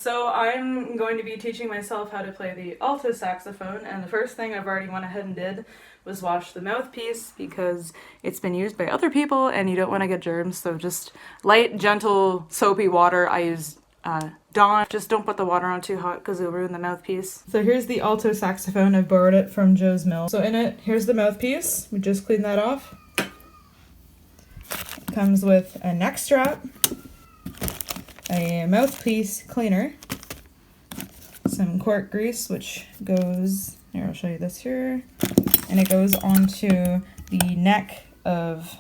So I'm going to be teaching myself how to play the alto saxophone, and the first thing I've already went ahead and did was wash the mouthpiece because it's been used by other people and you don't want to get germs, so just light, gentle, soapy water. I use Dawn. Just don't put the water on too hot because it'll ruin the mouthpiece. So here's the alto saxophone. I borrowed it from Joe's Mill. So in it, here's the mouthpiece. We just cleaned that off. It comes with a neck strap, a mouthpiece cleaner, some cork grease, which goes, here I'll show you this here, and it goes onto the neck of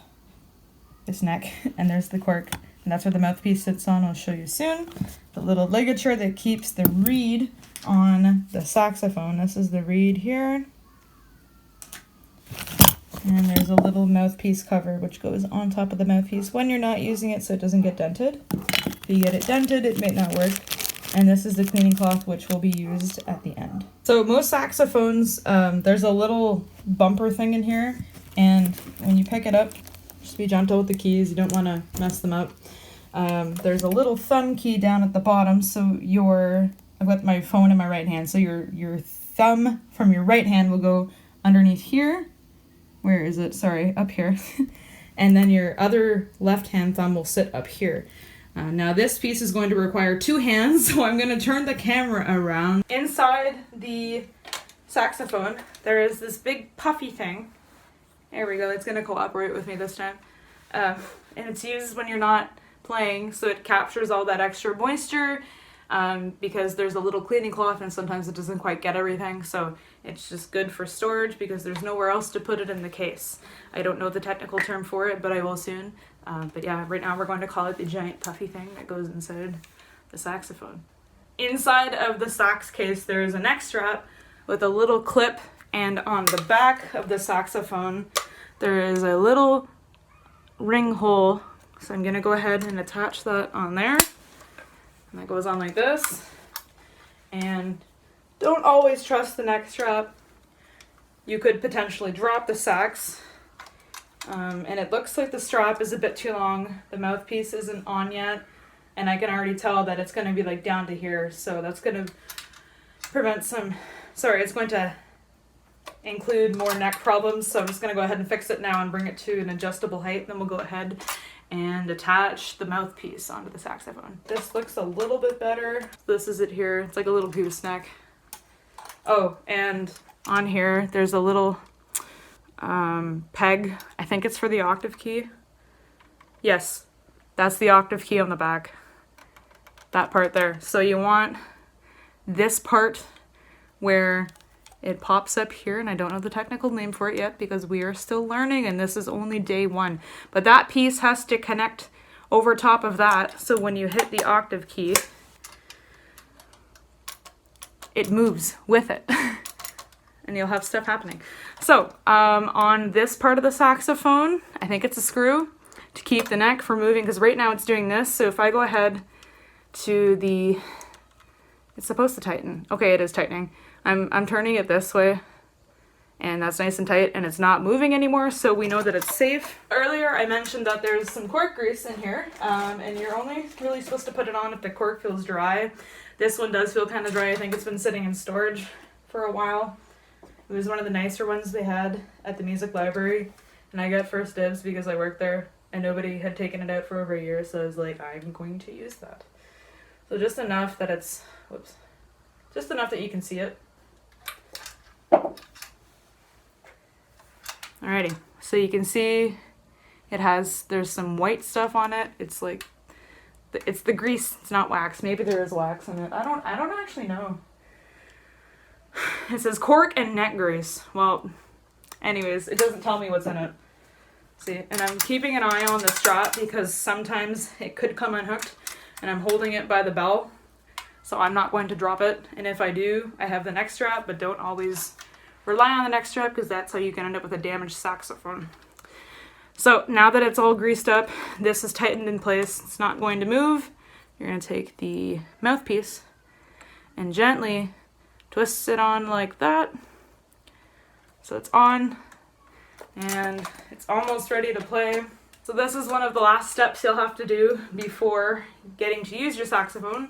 this neck, and there's the cork, and that's where the mouthpiece sits on. I'll show you soon. The little ligature that keeps the reed on the saxophone. This is the reed here. And there's a little mouthpiece cover which goes on top of the mouthpiece when you're not using it so it doesn't get dented. If you get it dented, it may not work. And this is the cleaning cloth which will be used at the end. So most saxophones, there's a little bumper thing in here, and when you pick it up, just be gentle with the keys, you don't want to mess them up. There's a little thumb key down at the bottom, so I've got my phone in my right hand, so your thumb from your right hand will go underneath here. Where is it? Sorry, up here. And then your other left hand thumb will sit up here. Now this piece is going to require two hands, so I'm going to turn the camera around. Inside the saxophone, there is this big puffy thing. There we go, it's going to cooperate with me this time. And it's used when you're not playing, so it captures all that extra moisture because there's a little cleaning cloth and sometimes it doesn't quite get everything, so it's just good for storage because there's nowhere else to put it in the case. I don't know the technical term for it, but I will soon. But yeah, right now we're going to call it the giant puffy thing that goes inside the saxophone. Inside of the sax case, there is a neck strap with a little clip, and on the back of the saxophone, there is a little ring hole. So I'm gonna go ahead and attach that on there. And that goes on like this. And don't always trust the neck strap. You could potentially drop the sax. And it looks like the strap is a bit too long. The mouthpiece isn't on yet. And I can already tell that it's gonna be like down to here. So that's gonna prevent it's going to include more neck problems. So I'm just gonna go ahead and fix it now and bring it to an adjustable height. Then we'll go ahead and attach the mouthpiece onto the saxophone. This looks a little bit better. This is it here. It's like a little gooseneck. Oh, and on here, there's a little peg. I think it's for the octave key. Yes, that's the octave key on the back. That part there. So you want this part where it pops up here, and I don't know the technical name for it yet because we are still learning and this is only day one. But that piece has to connect over top of that, so when you hit the octave key, it moves with it. And you'll have stuff happening. So, on this part of the saxophone, I think it's a screw to keep the neck from moving, because right now it's doing this. So if I go ahead to it's supposed to tighten. Okay, it is tightening. I'm turning it this way, and that's nice and tight, and it's not moving anymore, so we know that it's safe. Earlier I mentioned that there's some cork grease in here, and you're only really supposed to put it on if the cork feels dry. This one does feel kind of dry. I think it's been sitting in storage for a while. It was one of the nicer ones they had at the music library, and I got first dibs because I worked there, and nobody had taken it out for over a year, so I was like, I'm going to use that. So just enough that just enough that you can see it. Alrighty, so you can see there's some white stuff on it. It's like, it's the grease, it's not wax. Maybe there is wax in it. I don't actually know. It says cork and neck grease. Well, anyways, it doesn't tell me what's in it. See, and I'm keeping an eye on the strap because sometimes it could come unhooked, and I'm holding it by the bell, so I'm not going to drop it. And if I do, I have the neck strap, but don't always rely on the neck strap because that's how you can end up with a damaged saxophone. So now that it's all greased up, this is tightened in place, it's not going to move. You're going to take the mouthpiece and gently twist it on like that. So it's on, and it's almost ready to play. So this is one of the last steps you'll have to do before getting to use your saxophone.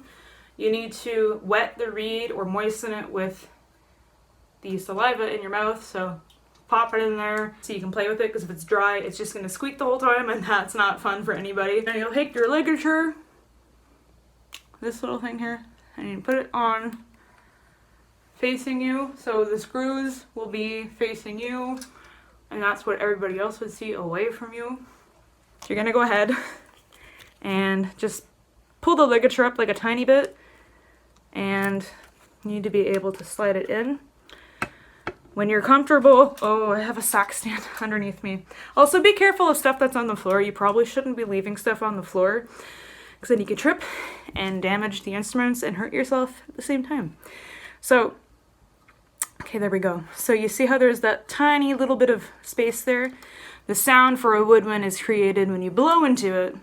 you need to wet the reed or moisten it with the saliva in your mouth. So pop it in there so you can play with it, because if it's dry, it's just going to squeak the whole time, and that's not fun for anybody. And you'll take your ligature, this little thing here, and you put it on facing you, so the screws will be facing you, and that's what everybody else would see away from you. So you're going to go ahead and just pull the ligature up like a tiny bit, and you need to be able to slide it in. When you're comfortable, oh, I have a sax stand underneath me. Also, be careful of stuff that's on the floor. You probably shouldn't be leaving stuff on the floor, because then you could trip and damage the instruments and hurt yourself at the same time. So, okay, there we go. So you see how there's that tiny little bit of space there? The sound for a woodwind is created when you blow into it,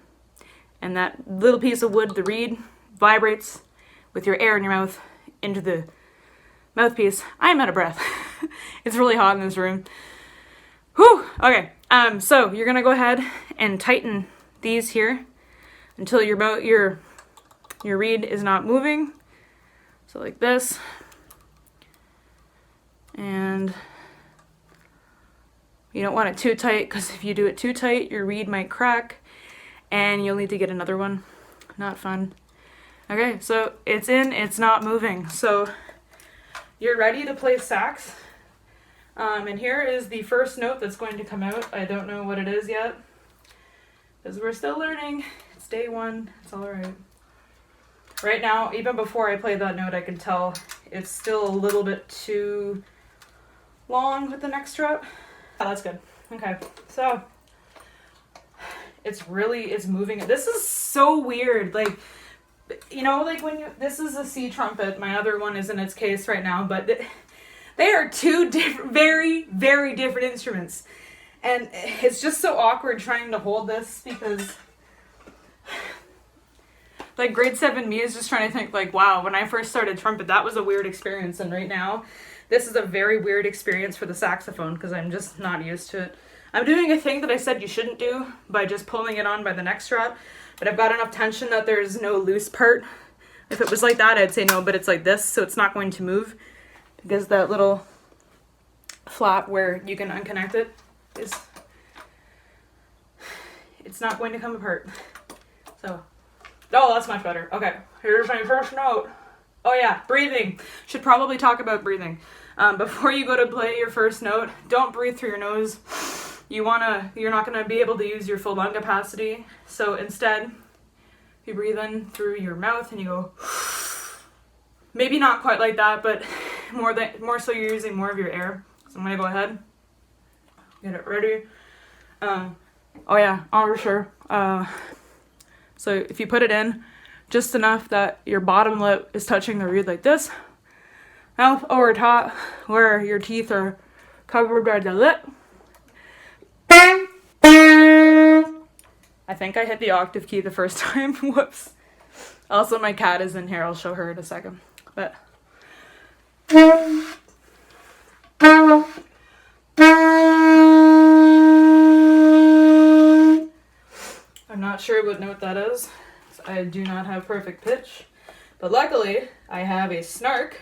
and that little piece of wood, the reed, vibrates with your air in your mouth into the mouthpiece. I'm out of breath. It's really hot in this room. Whew! Okay, so you're gonna go ahead and tighten these here until your reed is not moving. So like this. And you don't want it too tight, because if you do it too tight, your reed might crack and you'll need to get another one. Not fun. Okay, so it's in, it's not moving. So you're ready to play sax. And here is the first note that's going to come out. I don't know what it is yet, because we're still learning. It's day one. It's all right. Right now, even before I played that note, I could tell it's still a little bit too long with the neck strap. Oh, that's good. Okay, so it's moving. This is so weird. Like, you know, like when this is a C trumpet. My other one is in its case right now, but they are two very, very different instruments. And it's just so awkward trying to hold this, because like grade 7 me is just trying to think like, wow, when I first started trumpet, that was a weird experience. And right now, this is a very weird experience for the saxophone, because I'm just not used to it. I'm doing a thing that I said you shouldn't do by just pulling it on by the neck strap, but I've got enough tension that there's no loose part. If it was like that, I'd say no, but it's like this, so it's not going to move, because that little flap where you can unconnect it it's not going to come apart. So, oh, that's much better. Okay, here's my first note. Oh yeah, breathing. Should probably talk about breathing. Before you go to play your first note, don't breathe through your nose. You're not gonna be able to use your full lung capacity. So instead, you breathe in through your mouth and you go, maybe not quite like that, but more so you're using more of your air. So I'm gonna go ahead, get it ready. Oh yeah, for sure. So if you put it in just enough that your bottom lip is touching the reed like this, mouth over top where your teeth are covered by the lip. I think I hit the octave key the first time. Whoops. Also, my cat is in here. I'll show her in a second. But I'm not sure what note that is. I do not have perfect pitch. But luckily, I have a snark,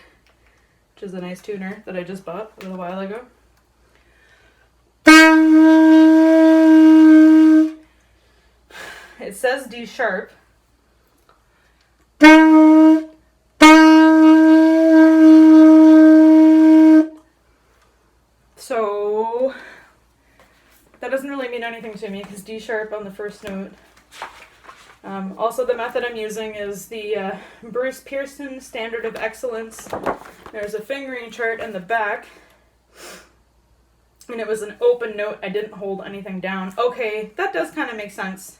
which is a nice tuner that I just bought a little while ago. It says D sharp. So that doesn't really mean anything to me, because D sharp on the first note. Also, the method I'm using is the Bruce Pearson Standard of Excellence. There's a fingering chart in the back, and it was an open note. I didn't hold anything down. Okay, that does kind of make sense.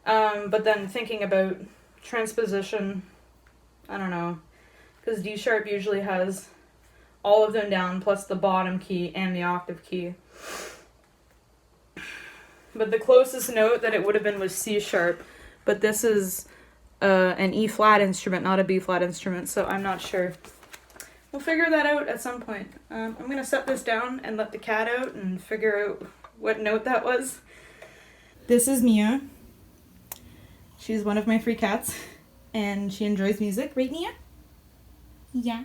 But then thinking about transposition, I don't know, because D sharp usually has all of them down plus the bottom key and the octave key. But the closest note that it would have been was C sharp, but this is an E flat instrument, not a B flat instrument, so I'm not sure. We'll figure that out at some point. I'm going to set this down and let the cat out and figure out what note that was. This is Mia. She's one of my free cats. and she enjoys music, right, Nia? Yeah.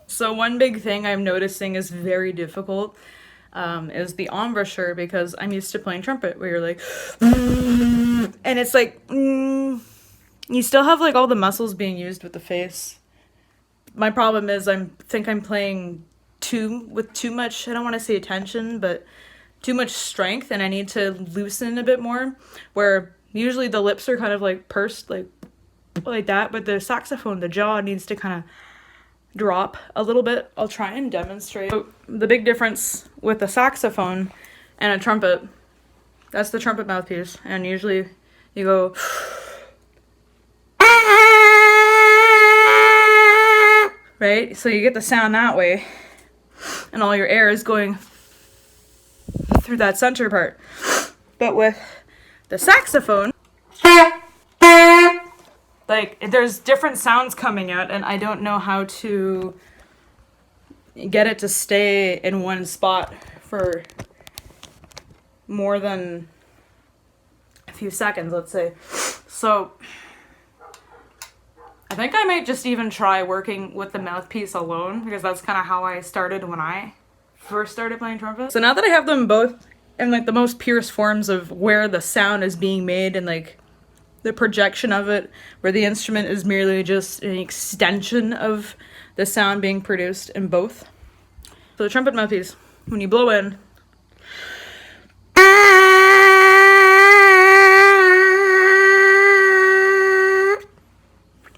So one big thing I'm noticing is very difficult is the embouchure, because I'm used to playing trumpet where you're like, and it's like, you still have like all the muscles being used with the face. My problem is I think I'm playing with too much, I don't want to say attention, but too much strength, and I need to loosen a bit more, where usually the lips are kind of like pursed like that, but the saxophone, the jaw needs to kind of drop a little bit. I'll try and demonstrate. So the big difference with a saxophone and a trumpet, that's the trumpet mouthpiece, and usually you go right, so you get the sound that way, and all your air is going through that center part. But with the saxophone, like, there's different sounds coming out, and I don't know how to get it to stay in one spot for more than a few seconds, let's say. So I think I might just even try working with the mouthpiece alone, because that's kind of how I started when I first started playing trumpet. So now that I have them both in like the most purest forms of where the sound is being made and like the projection of it, where the instrument is merely just an extension of the sound being produced in both. So the trumpet mouthpiece, when you blow in,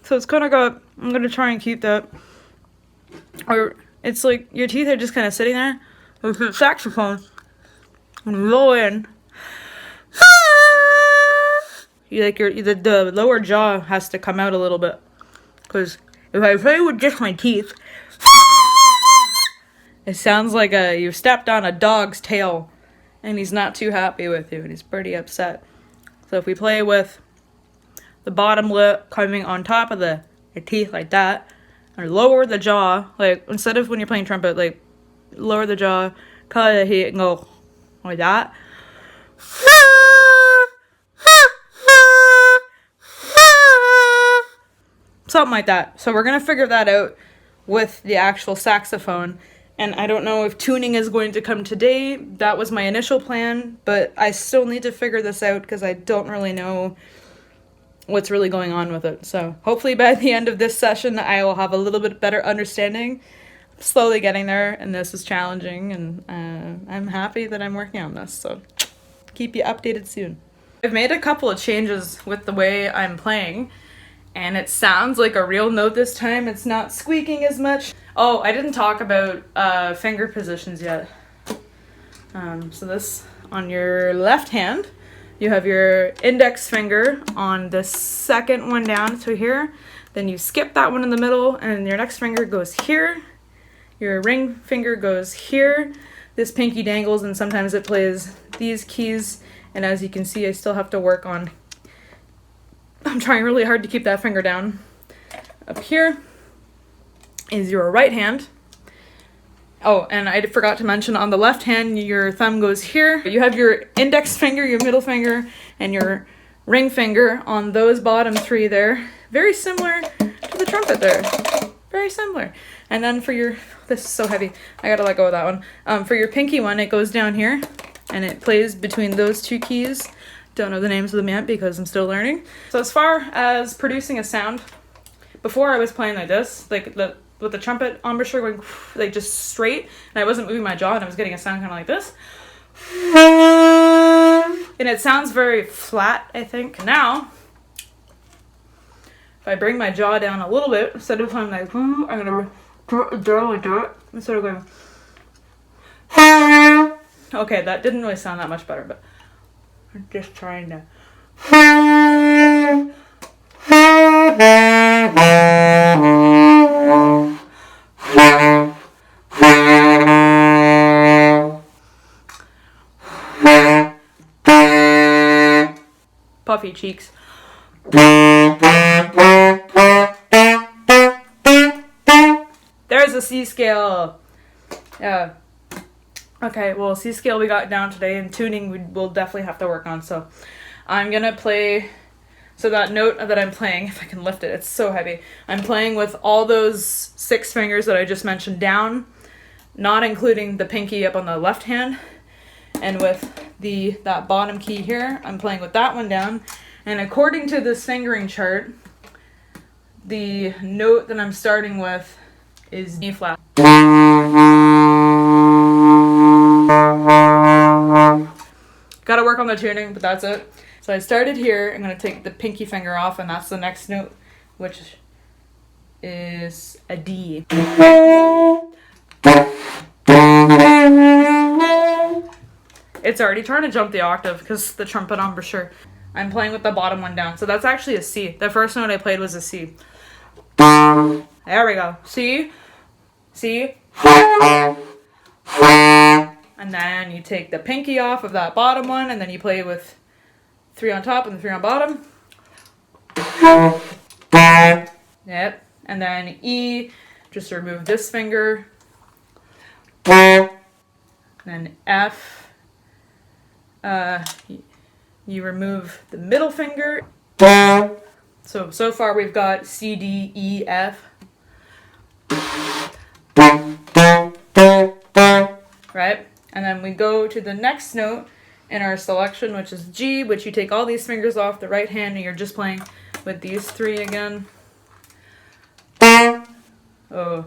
so it's kind of got, I'm going to try and keep that, or it's like your teeth are just kind of sitting there. With the saxophone, when you blow in, you like the lower jaw has to come out a little bit, because if I play with just my teeth, it sounds like you stepped on a dog's tail and he's not too happy with you and he's pretty upset. So if we play with the bottom lip coming on top of your teeth like that, or lower the jaw, like instead of when you're playing trumpet, like lower the jaw, cut the heat, and go like that. Something like that. So we're gonna figure that out with the actual saxophone, and I don't know if tuning is going to come today. That was my initial plan, but I still need to figure this out because I don't really know what's really going on with it. So hopefully by the end of this session I will have a little bit better understanding. I'm slowly getting there, and this is challenging, and I'm happy that I'm working on this, so keep you updated soon. I've made a couple of changes with the way I'm playing, and it sounds like a real note this time. It's not squeaking as much. Oh, I didn't talk about finger positions yet. So this, on your left hand, you have your index finger on the second one down to here. Then you skip that one in the middle, and your next finger goes here. Your ring finger goes here. This pinky dangles, and sometimes it plays these keys. And as you can see, I still have to work on, I'm trying really hard to keep that finger down. Up here is your right hand. Oh, and I forgot to mention, on the left hand, your thumb goes here. You have your index finger, your middle finger, and your ring finger on those bottom three there. Very similar to the trumpet there. Very similar. And then for your, this is so heavy, I gotta let go of that one. For your pinky one, it goes down here, and it plays between those two keys. Don't know the names of them yet because I'm still learning. So as far as producing a sound, before I was playing like this, like with the trumpet embouchure going like just straight, and I wasn't moving my jaw, and I was getting a sound kind of like this. And it sounds very flat, I think. Now, if I bring my jaw down a little bit, instead of playing like, I'm gonna barely do it, instead of going. Okay, that didn't really sound that much better, but I'm just trying to. Puffy cheeks. There's a C scale. Yeah. Okay, well, C scale we got down today, and tuning we'll definitely have to work on. So I'm gonna play So that note that I'm playing, if I can lift it, it's so heavy. I'm playing with all those 6 fingers that I just mentioned down, not including the pinky up on the left hand. And with that bottom key here, I'm playing with that one down. And according to this fingering chart, the note that I'm starting with is E flat. Gotta work on the tuning, but that's it. So I started here, I'm gonna take the pinky finger off, and that's the next note, which is a D. It's already trying to jump the octave because the trumpet embouchure. I'm playing with the bottom one down. So that's actually a C. The first note I played was a C. There we go. C. C. And then you take the pinky off of that bottom one, and then you play with 3 on top and 3 on bottom. Yep. And then E, just remove this finger. And then F, you remove the middle finger. So far we've got C, D, E, F. Right? And then we go to the next note in our selection, which is G, which you take all these fingers off the right hand and you're just playing with these 3 again. Oh.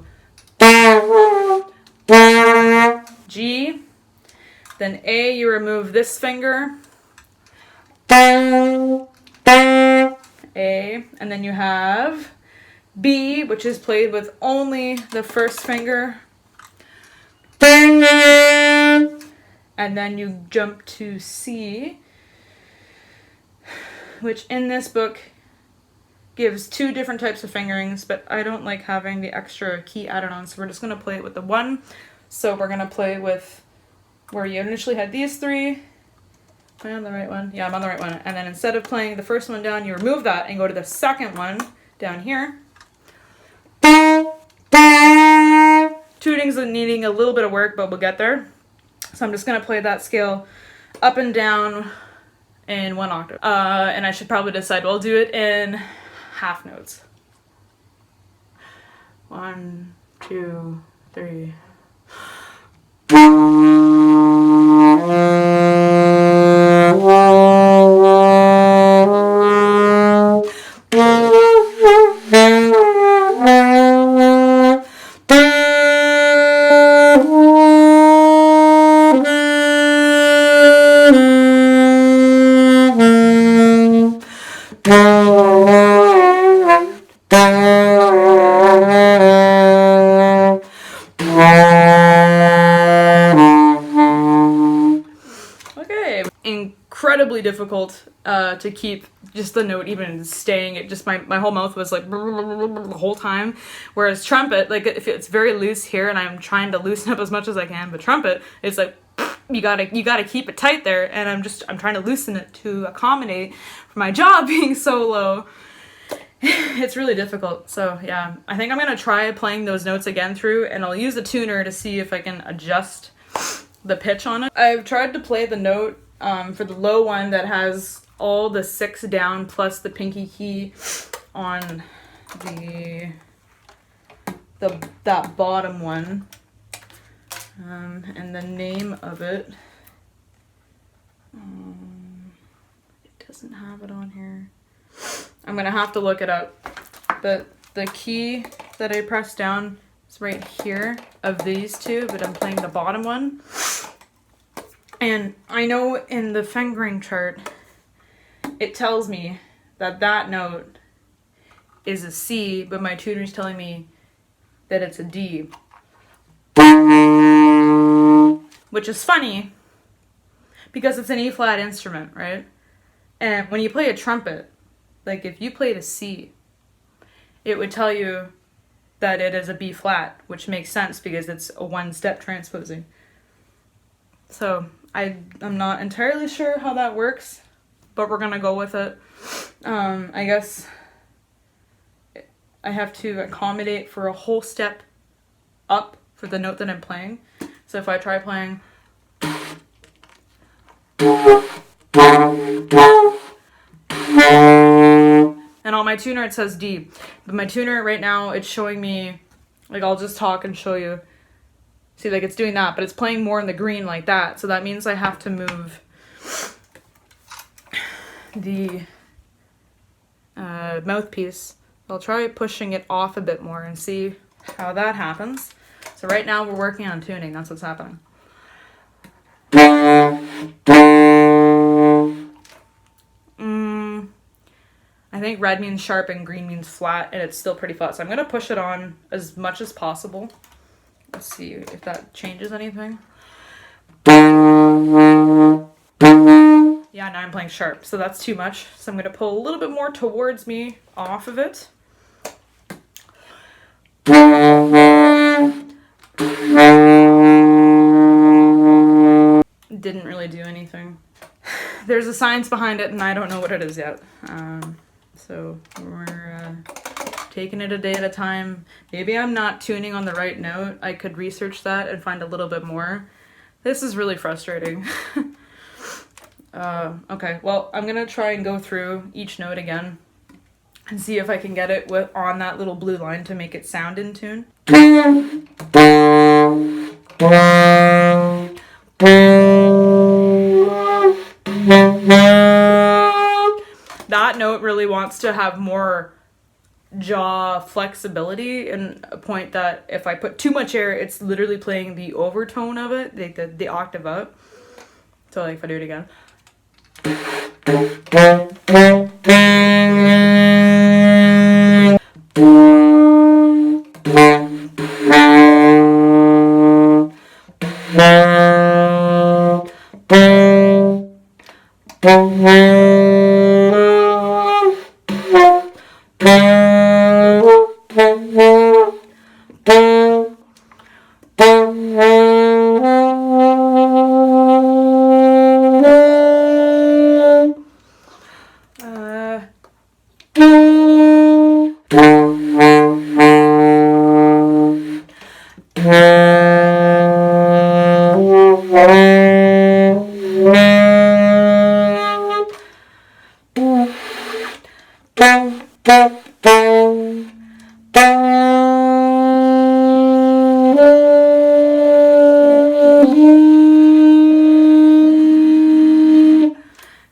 G. Then A, you remove this finger. A. And then you have B, which is played with only the first finger. And then you jump to C, which in this book gives 2 different types of fingerings, but I don't like having the extra key added on, so we're just going to play it with the 1. So we're going to play with where you initially had these 3. Am I on the right one? Yeah, I'm on the right one. And then instead of playing the first one down, you remove that and go to the second one down here. Tuning's needing a little bit of work, but we'll get there. So I'm just going to play that scale up and down in 1 octave. And I should probably decide, well, I'll do it in half notes. 1, 2, 3. Incredibly difficult to keep just the note even staying. It just my whole mouth was like the whole time. Whereas trumpet, like if it's very loose here and I'm trying to loosen up as much as I can, but trumpet, it's like you gotta keep it tight there, and I'm trying to loosen it to accommodate for my jaw being so low. It's really difficult. So yeah, I think I'm gonna try playing those notes again through, and I'll use a tuner to see if I can adjust the pitch on it. I've tried to play the note for the low one that has all the 6 down plus the pinky key on that bottom one, and the name of it, it doesn't have it on here. I'm gonna have to look it up, but the key that I press down is right here of these 2, but I'm playing the bottom one. And I know in the fingering chart, it tells me that that note is a C, but my tutor's telling me that it's a D. Which is funny, because it's an E flat instrument, right? And when you play a trumpet, like if you played a C, it would tell you that it is a B flat, which makes sense because it's a 1-step transposing. So I'm not entirely sure how that works, but we're gonna go with it. I guess I have to accommodate for a whole step up for the note that I'm playing. So if I try playing, my tuner it says D, but my tuner right now it's showing me, like I'll just talk and show you. See, like it's doing that, but it's playing more in the green like that. So that means I have to move the mouthpiece. I'll try pushing it off a bit more and see how that happens. So right now we're working on tuning. That's what's happening. I think red means sharp and green means flat, and it's still pretty flat. So I'm going to push it on as much as possible. Let's see if that changes anything. Yeah, now I'm playing sharp, so that's too much. So I'm going to pull a little bit more towards me off of it. Didn't really do anything. There's a science behind it, and I don't know what it is yet. So we're taking it a day at a time. Maybe I'm not tuning on the right note. I could research that and find a little bit more. This is really frustrating. Okay, well, I'm gonna try and go through each note again and see if I can get it on that little blue line to make it sound in tune. That note really wants to have more jaw flexibility, and a point that if I put too much air, it's literally playing the overtone of it, the octave up. So like if I do it again.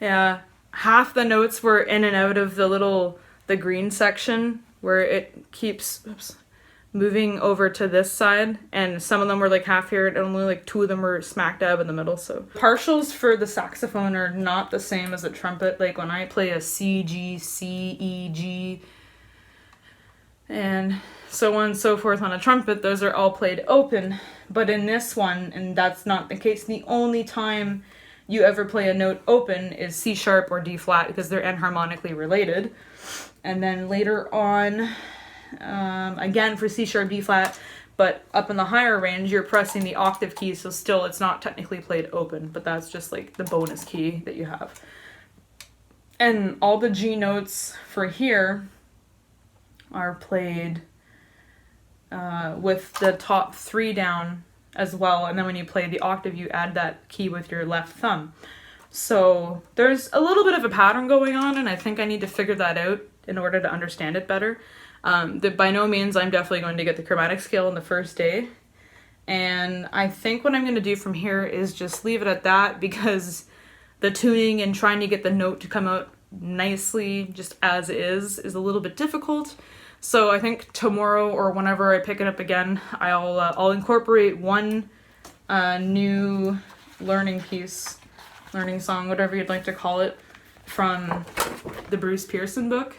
Yeah, half the notes were in and out of the green section where it keeps moving over to this side, and some of them were like half here and only like 2 of them were smack dab in the middle. So partials for the saxophone are not the same as a trumpet. Like when I play a C, G, C, E, G, and so on and so forth on a trumpet, those are all played open. But in this one, and that's not the case, the only time you ever play a note open is C sharp or D flat because they're enharmonically related. And then later on, again for C sharp, D flat, but up in the higher range, you're pressing the octave key, so still it's not technically played open, but that's just like the bonus key that you have. And all the G notes for here are played with the top 3 down as well, and then when you play the octave, you add that key with your left thumb. So there's a little bit of a pattern going on, and I think I need to figure that out in order to understand it better. By no means I'm definitely going to get the chromatic scale in the first day, and I think what I'm going to do from here is just leave it at that, because the tuning and trying to get the note to come out nicely just as is a little bit difficult. So I think tomorrow or whenever I pick it up again, I'll incorporate one new learning song, whatever you'd like to call it, from the Bruce Pearson book.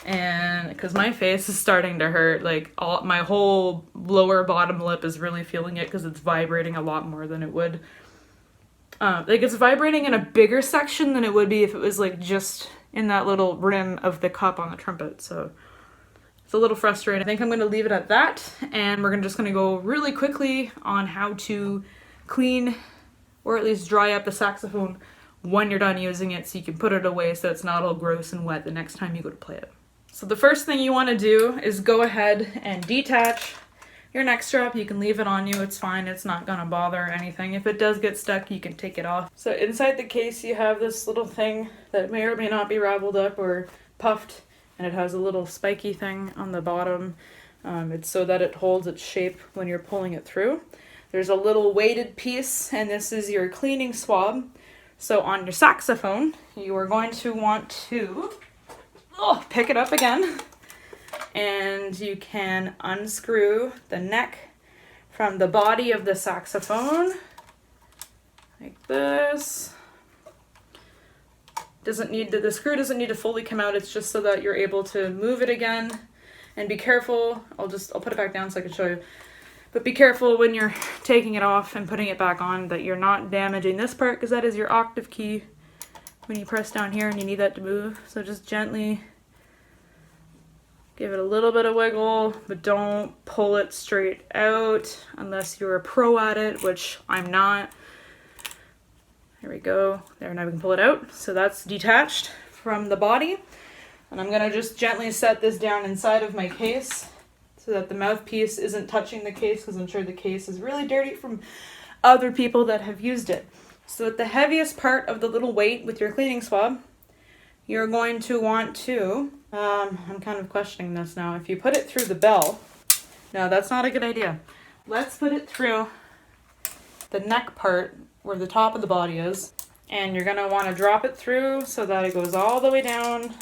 And because my face is starting to hurt, like my whole lower bottom lip is really feeling it because it's vibrating a lot more than it would. Like it's vibrating in a bigger section than it would be if it was like just in that little rim of the cup on the trumpet. So it's a little frustrating. I think I'm going to leave it at that, and we're just going to go really quickly on how to clean or at least dry up the saxophone when you're done using it, so you can put it away so it's not all gross and wet the next time you go to play it. So the first thing you want to do is go ahead and detach your neck strap. You can leave it on you, it's fine, it's not going to bother anything. If it does get stuck, you can take it off. So inside the case you have this little thing that may or may not be raveled up or puffed and it has a little spiky thing on the bottom. It's so that it holds its shape when you're pulling it through. There's a little weighted piece, and this is your cleaning swab. So on your saxophone, you are going to want to pick it up again, and you can unscrew the neck from the body of the saxophone like this. The screw doesn't need to fully come out. It's just so that you're able to move it again. And be careful. I'll put it back down so I can show you. But be careful when you're taking it off and putting it back on that you're not damaging this part, because that is your octave key when you press down here and you need that to move. So just gently give it a little bit of wiggle, but don't pull it straight out unless you're a pro at it, which I'm not. There we go. There, now we can pull it out. So that's detached from the body. And I'm gonna just gently set this down inside of my case so that the mouthpiece isn't touching the case, because I'm sure the case is really dirty from other people that have used it. So at the heaviest part of the little weight with your cleaning swab, you're going to want to, I'm kind of questioning this now, if you put it through the bell, no, that's not a good idea. Let's put it through the neck part where the top of the body is, and you're gonna want to drop it through so that it goes all the way down.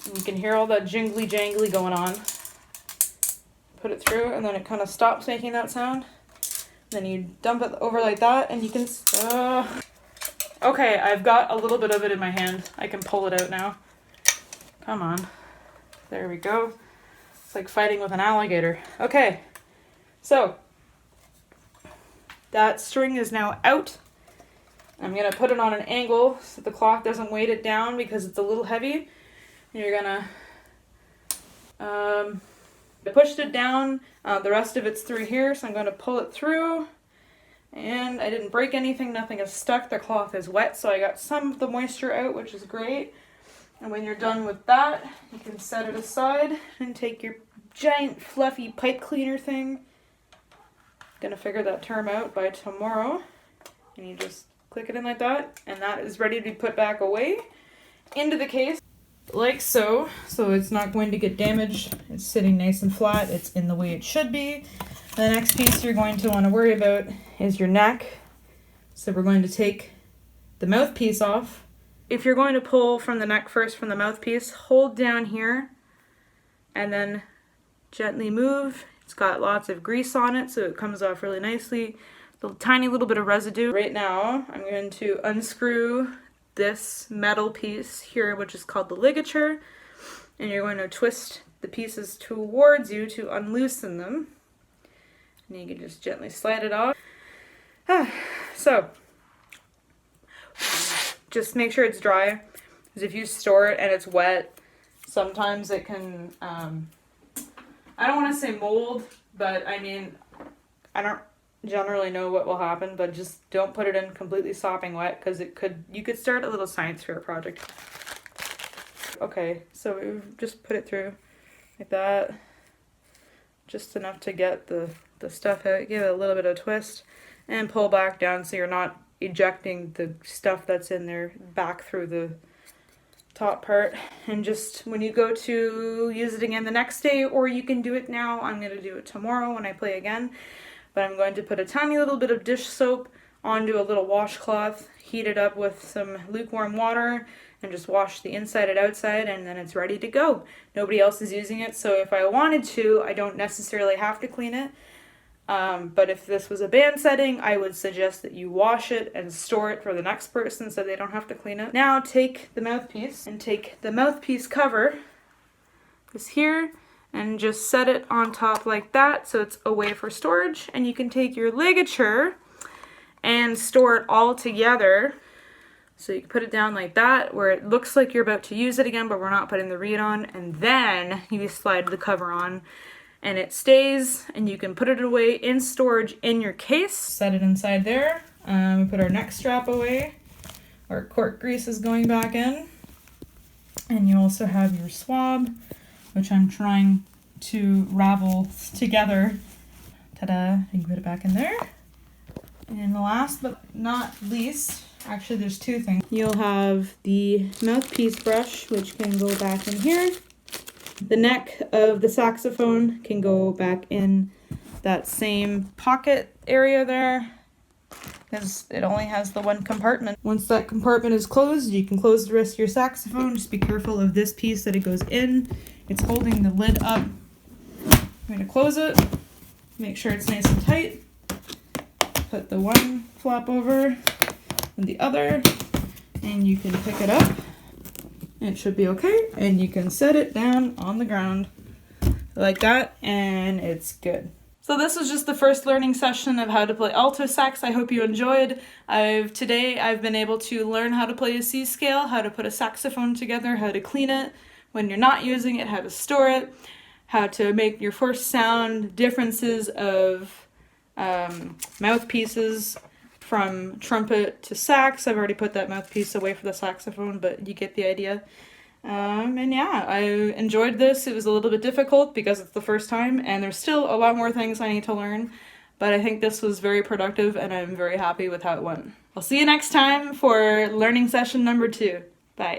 And you can hear all that jingly jangly going on. Put it through, and then it kind of stops making that sound. Then you dump it over like that, and you can, okay, I've got a little bit of it in my hand. I can pull it out now. Come on. There we go. It's like fighting with an alligator. Okay, so that string is now out. I'm gonna put it on an angle so the cloth doesn't weight it down because it's a little heavy. And you're gonna, I pushed it down, the rest of it's through here, so I'm gonna pull it through. And I didn't break anything, nothing is stuck, the cloth is wet, so I got some of the moisture out, which is great. And when you're done with that, you can set it aside and take your giant fluffy pipe cleaner thing. Gonna figure that term out by tomorrow. And you just click it in like that, and that is ready to be put back away into the case. Like so. So it's not going to get damaged. It's sitting nice and flat. It's in the way it should be. The next piece you're going to want to worry about is your neck. So we're going to take the mouthpiece off. If you're going to pull from the neck first from the mouthpiece, hold down here and then gently move. It's got lots of grease on it, so it comes off really nicely. A tiny little bit of residue. Right now, I'm going to unscrew this metal piece here, which is called the ligature, and you're going to twist the pieces towards you to unloosen them. And you can just gently slide it off. So, just make sure it's dry, because if you store it and it's wet, sometimes it can, I don't want to say mold, but I mean, I don't generally know what will happen, but just don't put it in completely sopping wet, because you could start a little science fair project. Okay, so we've just put it through like that, just enough to get the stuff out. Give it a little bit of a twist and pull back down so you're not ejecting the stuff that's in there back through the top part. And just when you go to use it again the next day, or you can do it now, I'm going to do it tomorrow when I play again, but I'm going to put a tiny little bit of dish soap onto a little washcloth, heat it up with some lukewarm water, and just wash the inside and outside, and then it's ready to go. Nobody else is using it, so if I wanted to, I don't necessarily have to clean it. But if this was a band setting, I would suggest that you wash it and store it for the next person so they don't have to clean it. Now take the mouthpiece and take the mouthpiece cover, this here, and just set it on top like that so it's away for storage. And you can take your ligature and store it all together. So you can put it down like that where it looks like you're about to use it again, but we're not putting the reed on. And then you slide the cover on and it stays, and you can put it away in storage in your case. Set it inside there. We put our neck strap away. Our cork grease is going back in. And you also have your swab, which I'm trying to ravel together. Ta-da, you can put it back in there. And last but not least, Actually, there's two things. You'll have the mouthpiece brush, which can go back in here. The neck of the saxophone can go back in that same pocket area there, because it only has the one compartment. Once that compartment is closed, you can close the rest of your saxophone. Just be careful of this piece that it goes in. It's holding the lid up. I'm going to close it, make sure it's nice and tight. Put the one flap over and the other, and you can pick it up. It should be okay, and you can set it down on the ground like that, and it's good. So this was just the first learning session of how to play alto sax. I hope you enjoyed. Today I've been able to learn how to play a C scale, how to put a saxophone together, how to clean it when you're not using it, how to store it, how to make your first sound, differences of mouthpieces from trumpet to sax. I've already put that mouthpiece away for the saxophone, but you get the idea. And yeah, I enjoyed this. It was a little bit difficult because it's the first time, and there's still a lot more things I need to learn, but I think this was very productive, and I'm very happy with how it went. I'll see you next time for learning session number 2. Bye.